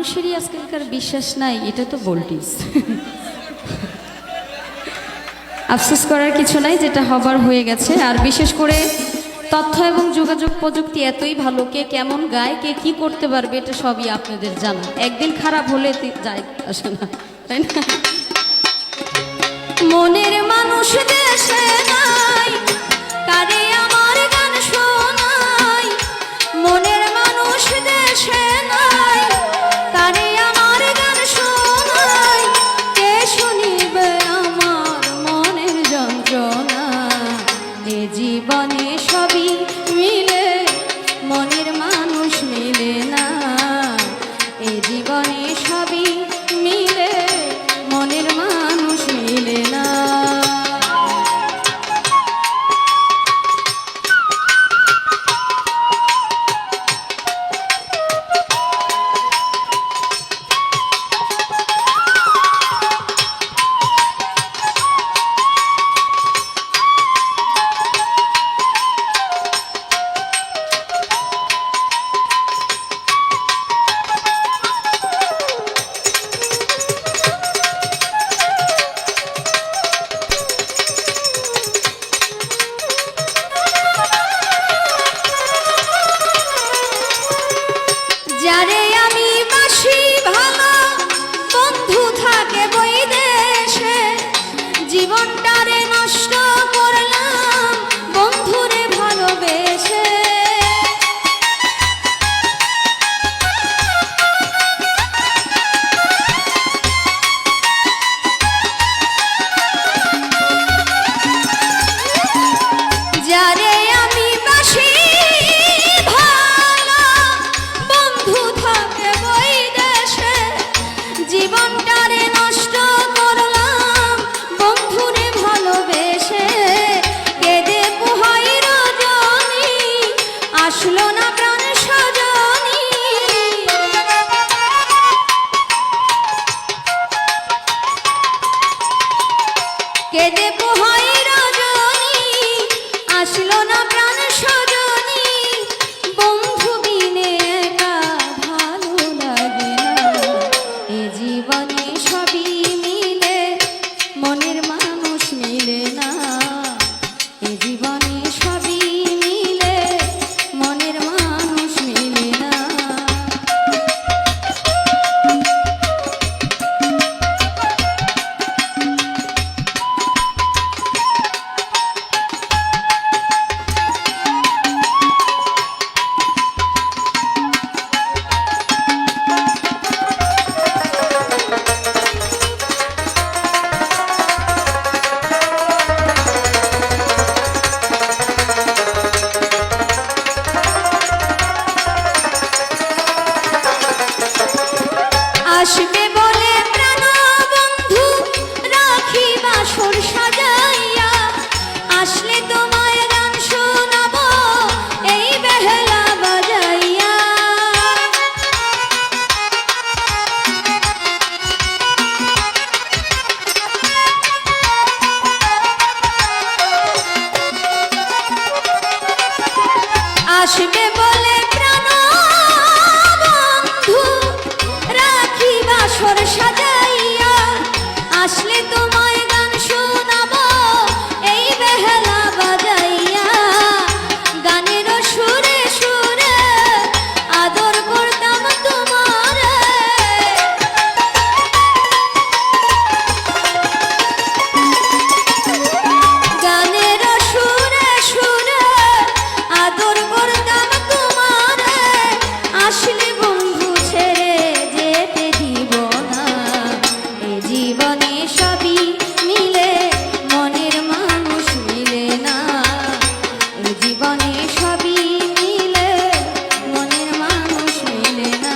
মানুষেরই আজকালকার বিশ্বাস নাই, এটা তো ভোল্টেজ। আফসোস করার কিছু নাই, যেটা হবার হয়ে গেছে। আর বিশেষ করে তথ্য এবং যোগাযোগ প্রযুক্তি এতই ভালো, কে কেমন গায়, কে কি করতে পারবে, এটা সবই আপনাদের জানা। একদিন খারাপ হলে যায় আসে না, তাই না? মনের মানুষ দেশে নাই, কারে আমার গান শোনাই। মনের মানুষ দেশে নাই, কারে আমার গান শোনাই। কে শুনিবে আমার মনের যন্ত্রণা? এ জীবনে সবই মিলে, মনের মানুষ মিলে না। এ জীবনে সবই মিলে, মনের মানুষ মিলে না। যারে আমি বাসি ভালো, বন্ধু থাকে বৈদেশে। জীবনটারে নষ্ট করলাম বন্ধুরে ভালোবেসে। যারে আমি বাসি জীবনটারে নষ্ট করলাম বন্ধুরে ভালোবেসে। কেঁদে পোহাই রজনী, আসলো না প্রাণ সজনী। কেঁদে পোহাই রজনী, আসলো না প্রাণ সজনী। বন্ধু বিনে একা ভালো লাগে না। এ জীবনে সবই মিলে, মনের মানুষ মিলে না। এ জীবনে সবই মিলে, মনের মানুষ মিলে না। আসবে বলে প্রাণ বন্ধু, রাখি বাসর সাজাইয়া। আসলে তোমায় গান শোনাবো এই বেহেলা বাজাইয়া। আসবে বলে প্রাণ বন্ধু, রাখি বাসর সাজাইয়া। আসলে তোমায় গান শোনাবো এই বেহেলা বাজাইয়া। গানের সুরে সুরে আদর করতাম তোমারে। গানের সুরে সুরে আদর করতাম তোমারে। আসলে বন্ধু ছেড়ে যেতে দিব না। এ জীবনে সবই মিলে, মনের মানুষ মিলে না। এ জীবনে সবই মিলে, মনের মানুষ মিলে না।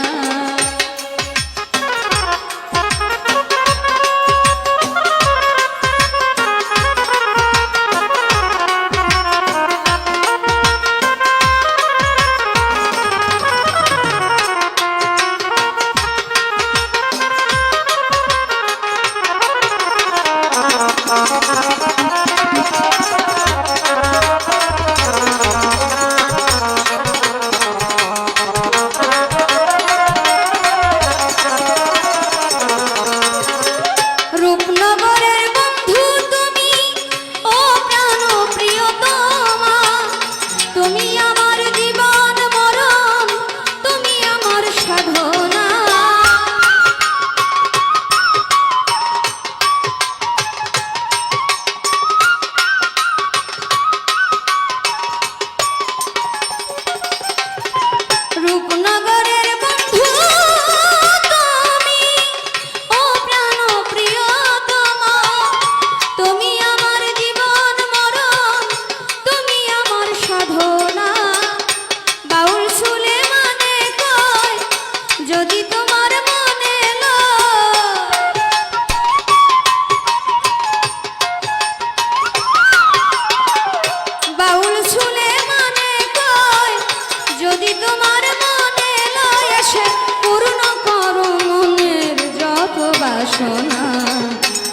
বাসনা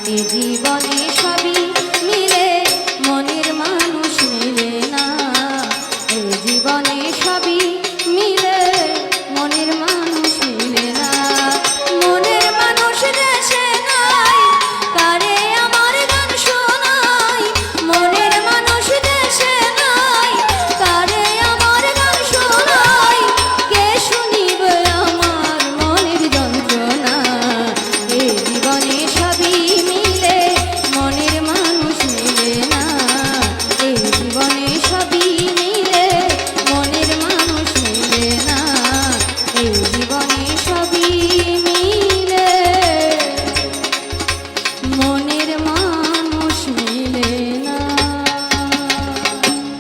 এ জীবনে